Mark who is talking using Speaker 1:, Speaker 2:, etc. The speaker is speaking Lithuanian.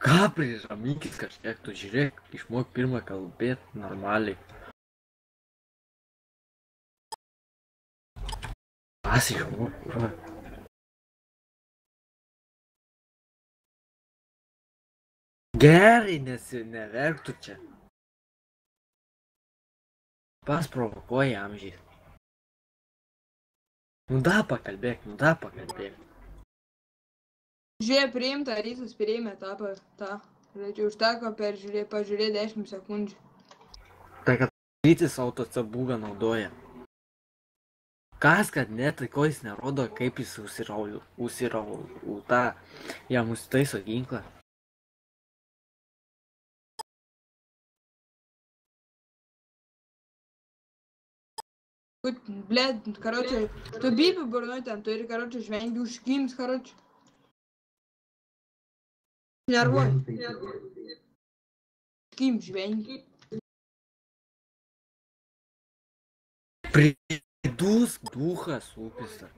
Speaker 1: Ką priramykis kažkiek, tu žiūrėk, išmok pirmą kalbėt normaliai. Kas išmok, va. Gerai, neverk tu čia. Pasprovokuoji amžiais. Nu da pakalbėk.
Speaker 2: Žiūrėk, priimta, rytas priėmė tą. Žodžiu, užteko pažiūrėti 10 sekundžių.
Speaker 1: Tai kad rytis autocebūgą naudoja. Kas, kad ne, tai ko jis nerodo, kaip jis užsirauta, jam užtaiso ginklą.
Speaker 2: Блядь, короче, tu bibi burnoj ten turi, короче, žvengi užkims, короче. Nervuoji. Kim žvengi.
Speaker 1: Pridūsk duchas upėse.